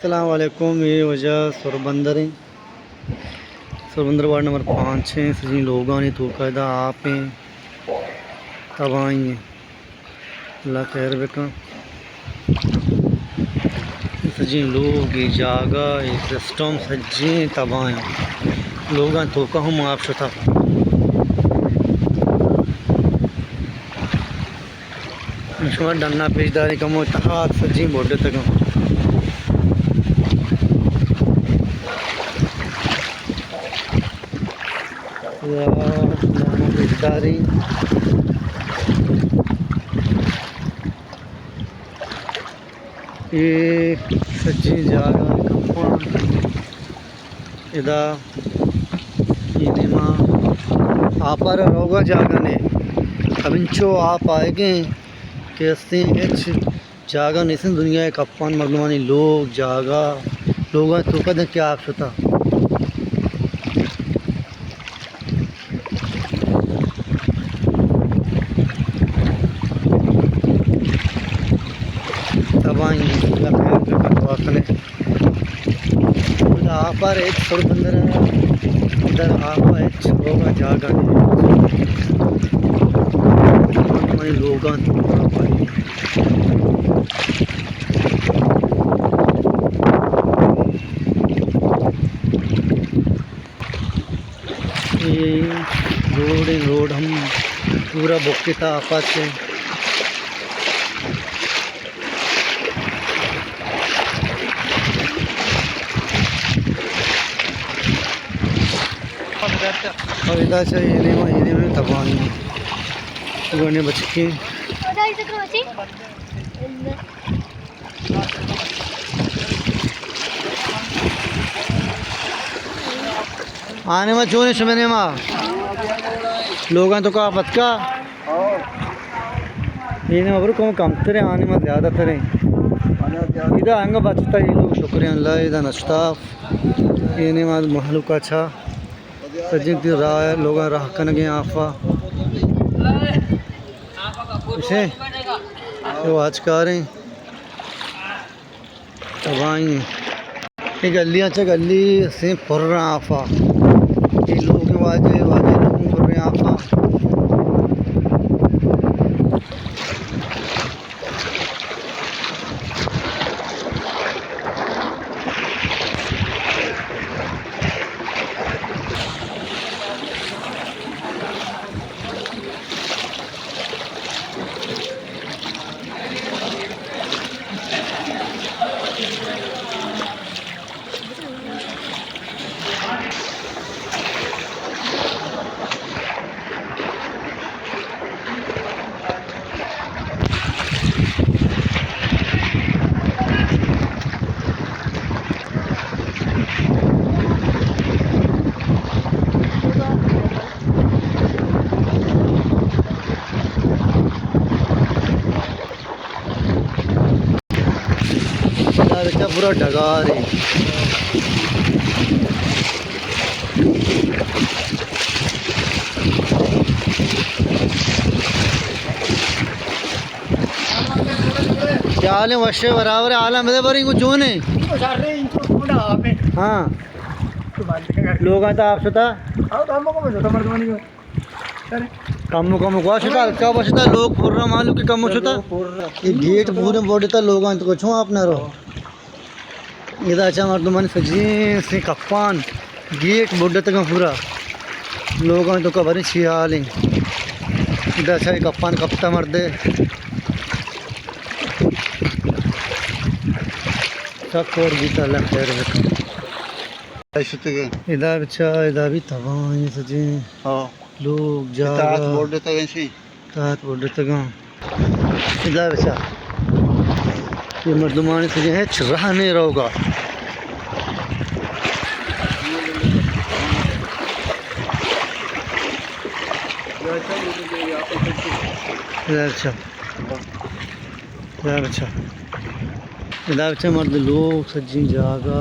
अस्सलाम वालेकुम। ये वजह सरबंदर है, सरबंदर वार्ड नंबर 5 है। सजी लोग आने तो कायदा आप हैं तब आई हैं अल्लाह खैर बेका सजी लोग ये जागा ये सिस्टम सजी तब आए लोग तो कहूँ आप शुता शुमार डन्ना पेशदारी कम हाथ सजी बोडे तक पेशदारी ये सच्ची जागा इदा इनेमा आपार रोगा जागा ने अब इंचो आप आएगे कैसे एच जागा नहीं दुनिया एक अपान मगनवानी लोग जागा लोग तो कद क्या आप शुता आपार एक सरबंदर इधर आपा एक होगा जागा हमारे लोग ये रोड हम पूरा बुक्के था आपा से और इधर से ये में तबाही गने बच के आने में चोने सुमने माँ लोग तो का पतका ये ना बरु कम तेरे आने में ज़्यादा तेरे इधर आएंगे बचता ये लोग शुक्रिया अल्लाह इधर नस्ताफ ये ने माल महलू का अच्छा सजिंग राह लोग राह कन गए आफा इसे तो आज का रहे तब आई ये गलियाँ च गली से फुर रहा आफा ये लोग वाजे वाजे लोग फुर रहे आफा बच्चा पूरा डगार है क्या हाल है वशे बराबर आलम है पर इनको जो नहीं हाँ लोग तो आप सुता कम को शुता क्या बसता लोग फुर रहा मालूम कि कम शुता ये गेट पूरे बोर्ड था लोग तो कुछ आपने रो इधर अच्छा मर्दमान सजी से कप्पान गेट बोर्ड तक पूरा लोग तो कबर छियाल इधर अच्छा कप्पान कप्ता मर्दे सब और गीता अल्लाह खैर इधर अच्छा इधर भी तबाही सजी लोग जा बोर्ड तक इधर अच्छा ये मर्दमान से है रहा नहीं रहोगा अच्छा इधर अच्छा मर्द लोग सज्जी जागा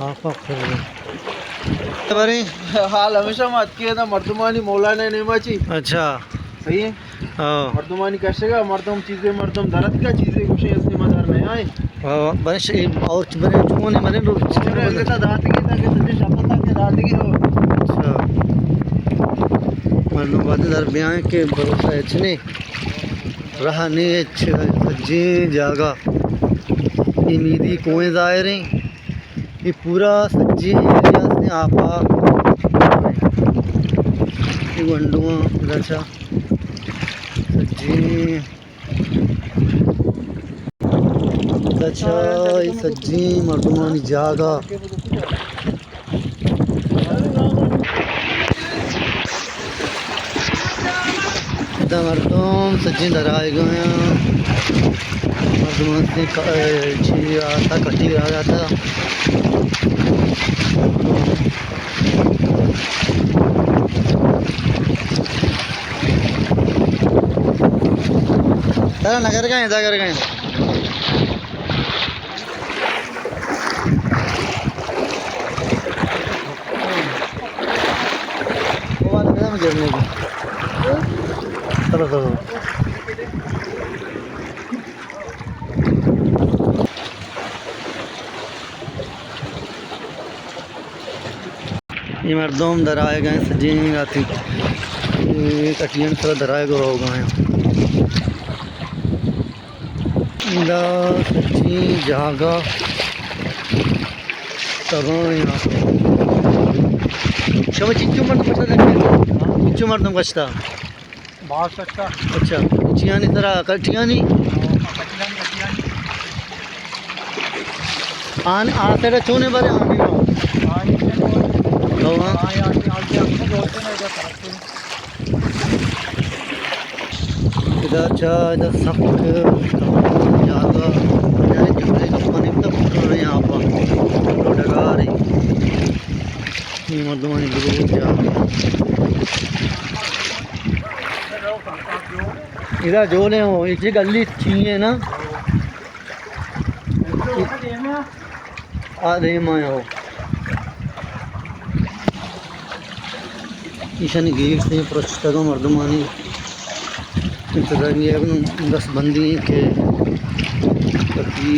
आपा हाल हमेशा मत किया था मर्दमानी मौलाना नेमाची अच्छा सही है हाँ मर्दमानी कैसे का मर्दम चीज़ें मर्दम दरद का चीज़ें कुछ इसके मदर में आए बने और बने चुने बने रो और अंगता दात की तक तुझे शपथ के दात की हो अच्छा मालूम बात दरमियान के भरोसा इतने रहा नहीं सज्जी जागा इमीदी कुएं जाए रहे ये पूरा सज्जी एरिया से आपा ये वंडुआ अच्छा सज्जी अच्छा ये सज्जी मर्दुमानी जागा इधर मर्दुम सज्जी धराए गए हैं मर्दुमान से छी आता कटी आ जाता तारा नगर गए नगर गए वो वाला क्या मुझे नहीं चलो चलो ये मर्दों दराए गए सजी आती कटियन थोड़ा दराए गो हो गए इंदा सच्ची जागा तब यहाँ शब चिच्चू मर्द पता लगे चिच्चू मर्दम कचता बहुत सच्चा अच्छा चियानी तरह कटियानी आन आते चोने बारे आने ना इधर अच्छा इधर सब जागा यानी जंगली का पानी तक पकड़ रहे हैं यहाँ पर डगा रही मर्दमानी बहुत जागा इधर जो ले हो इसी गली चाहिए ना आधे माया हो ईशानी गेट से प्रस्तुत मर्दमानी दस बंदी के प्रति